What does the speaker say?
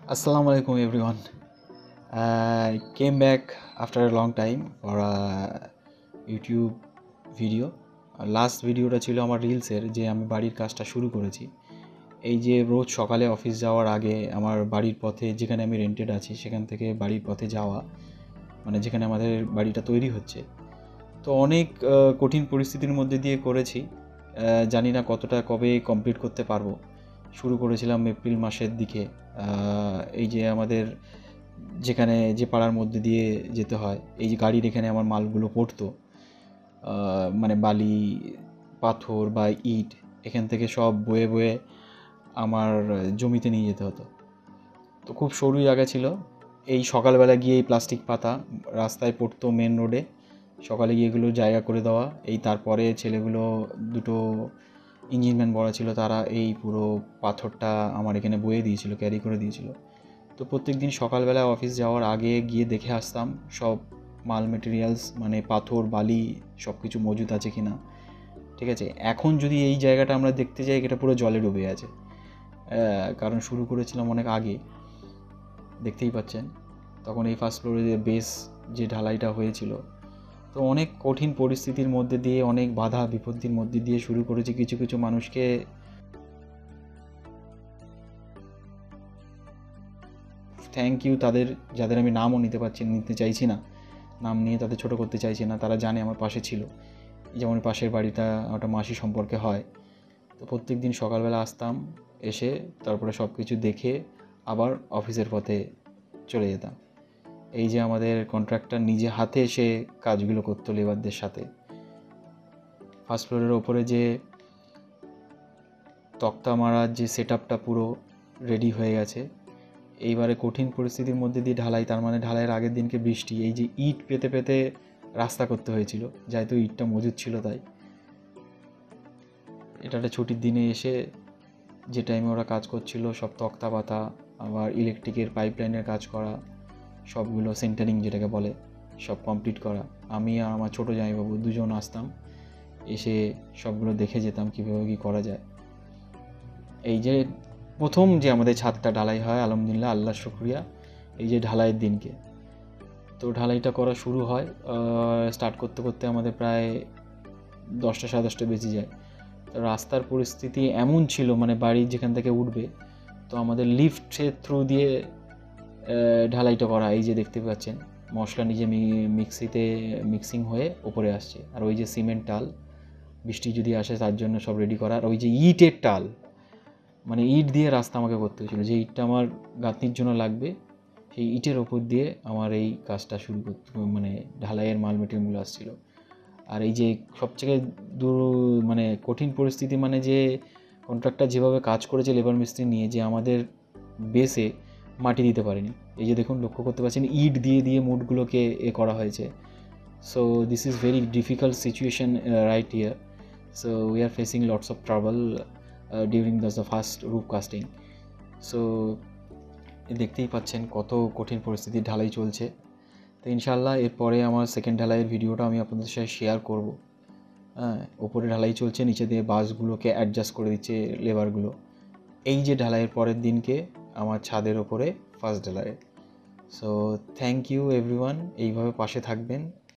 Assalamualaikum everyone. I came back after a long time for a YouTube video. Last ভিডিওটা ছিল আমার রিলসের, যে আমি বাড়ির কাজটা শুরু করেছি। এই যে রোজ সকালে অফিস যাওয়ার আগে আমার বাড়ির পথে, যেখানে আমি রেন্টেড আছি সেখান থেকে বাড়ির পথে যাওয়া, মানে যেখানে আমাদের বাড়িটা তৈরি হচ্ছে, তো অনেক কঠিন পরিস্থিতির মধ্যে দিয়ে করেছি। জানি না কতটা কবে কমপ্লিট করতে পারবো। শুরু করেছিলাম এপ্রিল মাসের দিকে। এই যে আমাদের যেখানে যে পাড়ার মধ্যে দিয়ে যেতে হয়, এই যে গাড়ির এখানে আমার মালগুলো পড়তো, মানে বালি, পাথর বা ইট এখান থেকে সব বয়ে বয়ে আমার জমিতে নিয়ে যেতে হতো। তো খুব সরু জায়গা ছিল। এই সকালবেলা গিয়ে এই প্লাস্টিক পাতা রাস্তায় পড়তো, মেন রোডে সকালে গিয়ে এগুলো জায়গা করে দেওয়া। এই তারপরে ছেলেগুলো দুটো ইঞ্জিনম্যান বড়া ছিল, তারা এই পুরো পাথরটা আমার এখানে বয়ে দিয়েছিল, ক্যারি করে দিয়েছিল। তো প্রত্যেক দিন সকালবেলা অফিস যাওয়ার আগে গিয়ে দেখে আসতাম সব মাল মেটেরিয়ালস, মানে পাথর বালি সব কিছু মজুদ আছে কি না। ঠিক আছে, এখন যদি এই জায়গাটা আমরা দেখতে যাই, এটা পুরো জলে ডুবে আছে, কারণ শুরু করেছিলাম অনেক আগে, দেখতেই পাচ্ছেন। তখন এই ফার্স্ট ফ্লোরে যে বেস যে ঢালাইটা হয়েছিল, তো অনেক কঠিন পরিস্থিতির মধ্যে দিয়ে, অনেক বাধা বিপত্তির মধ্যে দিয়ে শুরু করেছি। কিছু কিছু মানুষকে থ্যাংক ইউ, তাদের যাদের আমি নামও নিতে চাইছি না, নাম নিয়ে তাদের ছোট করতে চাইছি না, তারা জানে আমার পাশে ছিল। যেমন পাশের বাড়িটা একটা মাসি সম্পর্কে হয়। তো প্রত্যেক দিন সকালবেলা আসতাম, এসে তারপরে সব কিছু দেখে আবার অফিসের পথে চলে যেতাম। এই যে আমাদের কন্ট্রাক্টর নিজে হাতে এসে কাজগুলো করতো লেবারদের সাথে। ফার্স্ট ফ্লোরের ওপরে যে তক্তা মারার যে সেট আপটা পুরো রেডি হয়ে গেছে। এইবারে কঠিন পরিস্থিতির মধ্যে দিয়ে ঢালাই, তার মানে ঢালাইয়ের আগের দিনকে বৃষ্টি, এই যে ইট পেতে পেতে রাস্তা করতে হয়েছিল, যেহেতু ইটটা মজুদ ছিল। তাই এটা একটা ছুটির দিনে এসে যে টাইমে ওরা কাজ করছিল, সব তক্তা পাতা, আবার ইলেকট্রিকের পাইপলাইনের কাজ করা, সবগুলো সেন্টারিং যেটাকে বলে, সব কমপ্লিট করা। আমি আর আমার ছোটো জামাইবাবু দুজন আসতাম, এসে সবগুলো দেখে যেতাম কীভাবে কী করা যায়। এই যে প্রথম যে আমাদের ছাদটা ঢালাই হয়, আলহামদুলিল্লাহ, আল্লাহ শুকরিয়া, এই যে ঢালাইয়ের দিনকে। তো ঢালাইটা করা শুরু হয়, স্টার্ট করতে করতে আমাদের প্রায় 10টা 10:30 বেজে যায়। তো রাস্তার পরিস্থিতি এমন ছিল, মানে বাড়ি যেখান থেকে উঠবে, তো আমাদের লিফটের থ্রু দিয়ে ঢালাইটা করা। এই যে দেখতে পাচ্ছেন মশলা নিজে মিক্সিতে মিক্সিং হয়ে ওপরে আসছে, আর ওই যে সিমেন্ট টাল, বৃষ্টি যদি আসে তার জন্য সব রেডি করা। আর ওই যে ইটের টাল, মানে ইট দিয়ে রাস্তা আমাকে করতে হয়েছিল, যে ইটটা আমার গাঁথনির জন্য লাগবে, সেই ইটের ওপর দিয়ে আমার এই কাজটা শুরু করতে, মানে ঢালাইয়ের মাল মেটেরিয়ালগুলো আসছিল। আর এই যে সবথেকে মানে কঠিন পরিস্থিতি, মানে যে কন্ট্রাক্টর যেভাবে কাজ করেছে লেবার মিস্ত্রি নিয়ে, যে আমাদের বেসে মাটি দিতে পারেনি। এই যে দেখুন, লক্ষ্য করতে পারছেন ইট দিয়ে দিয়ে মুটগুলোকে করা হয়েছে। So this is very difficult situation right here. So we are facing lots of trouble during the first roof casting. সো দেখতেই পাচ্ছেন কত কঠিন পরিস্থিতি, ঢালাই চলছে। তো ইনশাআল্লাহ এরপরে আমার সেকেন্ড ঢালাইয়ের ভিডিওটা আমি আপনাদের সাথে শেয়ার করব। হ্যাঁ, ওপরে ঢালাই চলছে, নিচে দিয়ে বাসগুলোকে অ্যাডজাস্ট করে দিচ্ছে লেবারগুলো। এই যে ঢালাইয়ের পরের দিনকে আমার ছাদের ওপরে ফার্স্ট ঢালাই। সো থ্যাংক ইউ এভরিওয়ান, এইভাবে পাশে থাকবেন।